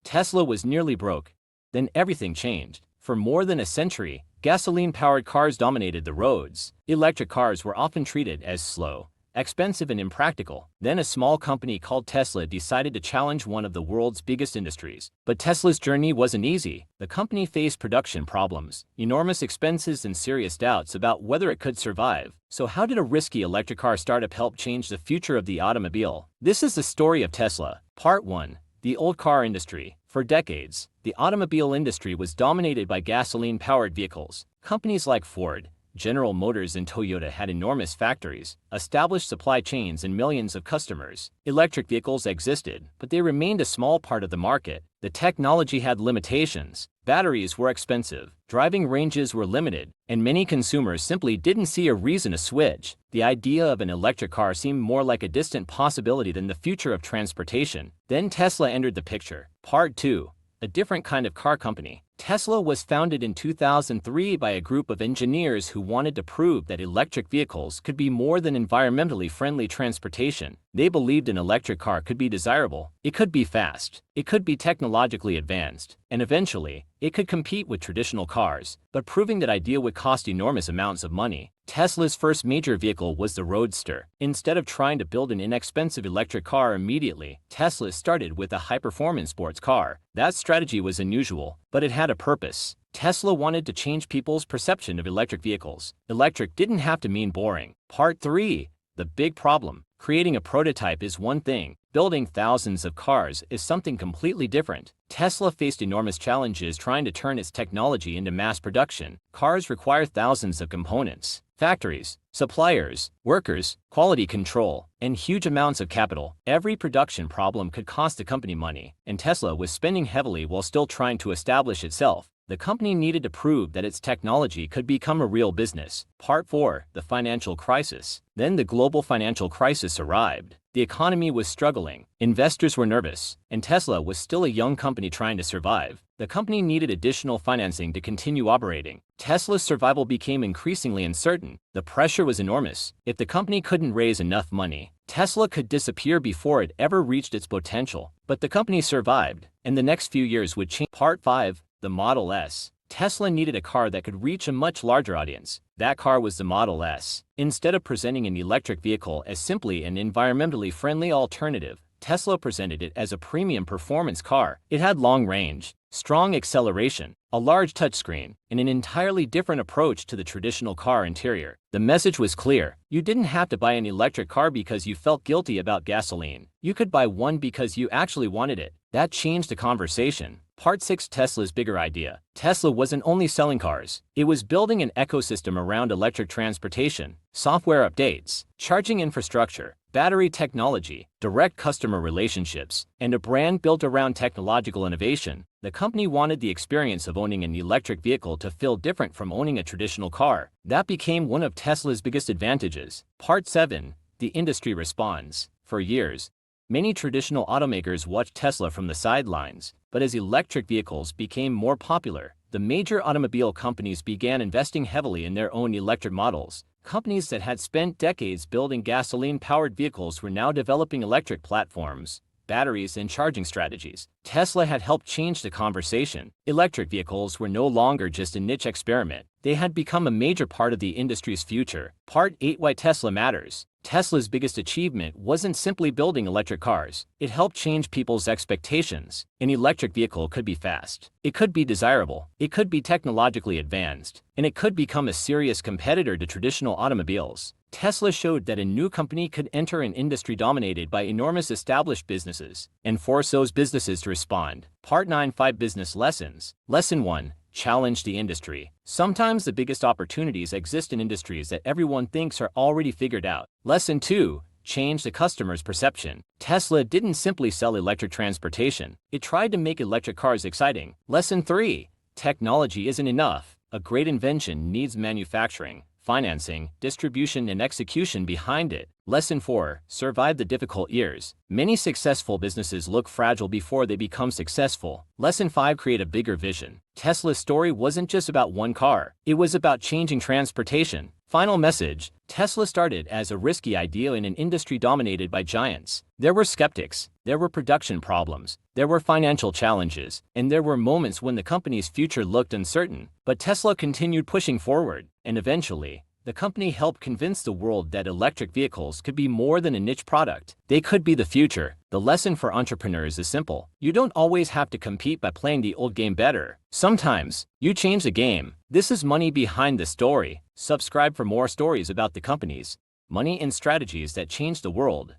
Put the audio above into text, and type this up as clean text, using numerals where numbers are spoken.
Tesla was nearly broke. Then everything changed. For more than a century, gasoline-powered cars dominated the roads. Electric cars were often treated as slow, expensive, and impractical. Then a small company called Tesla decided to challenge one of the world's biggest industries. But Tesla's journey wasn't easy. The company faced production problems, enormous expenses, and serious doubts about whether it could survive. So how did a risky electric car startup help change the future of the automobile? This is the story of Tesla. Part 1. The old car industry. For decades, the automobile industry was dominated by gasoline-powered vehicles. Companies like Ford, General Motors, and Toyota had enormous factories, established supply chains, and millions of customers. Electric vehicles existed, but they remained a small part of the market. The technology had limitations. Batteries were expensive, driving ranges were limited, and many consumers simply didn't see a reason to switch. The idea of an electric car seemed more like a distant possibility than the future of transportation. Then Tesla entered the picture. Part 2. A different kind of car company. Tesla was founded in 2003 by a group of engineers who wanted to prove that electric vehicles could be more than environmentally friendly transportation. They believed an electric car could be desirable, it could be fast, it could be technologically advanced, and eventually, it could compete with traditional cars. But proving that idea would cost enormous amounts of money. Tesla's first major vehicle was the Roadster. Instead of trying to build an inexpensive electric car immediately, Tesla started with a high-performance sports car. That strategy was unusual, but it had a purpose. Tesla wanted to change people's perception of electric vehicles. Electric didn't have to mean boring. Part 3. The big problem. Creating a prototype is one thing. Building thousands of cars is something completely different. Tesla faced enormous challenges trying to turn its technology into mass production. Cars require thousands of components, factories, suppliers, workers, quality control, and huge amounts of capital. Every production problem could cost the company money, and Tesla was spending heavily while still trying to establish itself. The company needed to prove that its technology could become a real business. Part 4. The financial crisis. Then the global financial crisis arrived. The economy was struggling, investors were nervous, and Tesla was still a young company trying to survive. The company needed additional financing to continue operating. Tesla's survival became increasingly uncertain. The pressure was enormous. If the company couldn't raise enough money, Tesla could disappear before it ever reached its potential. But the company survived, and the next few years would change. Part 5. The Model S. Tesla needed a car that could reach a much larger audience. That car was the Model S. Instead of presenting an electric vehicle as simply an environmentally friendly alternative, Tesla presented it as a premium performance car. It had long range, strong acceleration, a large touchscreen, and an entirely different approach to the traditional car interior. The message was clear. You didn't have to buy an electric car because you felt guilty about gasoline. You could buy one because you actually wanted it. That changed the conversation. Part 6. Tesla's bigger idea. Tesla wasn't only selling cars, it was building an ecosystem around electric transportation, software updates, charging infrastructure, battery technology, direct customer relationships, and a brand built around technological innovation. The company wanted the experience of owning an electric vehicle to feel different from owning a traditional car. That became one of Tesla's biggest advantages. Part 7. The industry responds. For years, many traditional automakers watched Tesla from the sidelines, but as electric vehicles became more popular, the major automobile companies began investing heavily in their own electric models. Companies that had spent decades building gasoline-powered vehicles were now developing electric platforms, batteries, and charging strategies. Tesla had helped change the conversation. Electric vehicles were no longer just a niche experiment. They had become a major part of the industry's future. Part 8. Why Tesla matters. Tesla's biggest achievement wasn't simply building electric cars. It helped change people's expectations. An electric vehicle could be fast. It could be desirable. It could be technologically advanced. And it could become a serious competitor to traditional automobiles. Tesla showed that a new company could enter an industry dominated by enormous established businesses and force those businesses to respond. Part 9. 5 Business Lessons. Lesson 1. Challenge the industry. Sometimes the biggest opportunities exist in industries that everyone thinks are already figured out. Lesson 2. Change the customer's perception. Tesla didn't simply sell electric transportation. It tried to make electric cars exciting. Lesson 3. Technology isn't enough. A great invention needs manufacturing, financing, distribution, and execution behind it. Lesson 4. Survive the difficult years. Many successful businesses look fragile before they become successful. Lesson 5. Create a bigger vision. Tesla's story wasn't just about one car. It was about changing transportation. Final message: Tesla started as a risky idea in an industry dominated by giants. There were skeptics, there were production problems, there were financial challenges, and there were moments when the company's future looked uncertain. But Tesla continued pushing forward, and eventually, the company helped convince the world that electric vehicles could be more than a niche product. They could be the future. The lesson for entrepreneurs is simple. You don't always have to compete by playing the old game better. Sometimes, you change the game. This is Money Behind the Story. Subscribe for more stories about the companies, money, and strategies that change the world.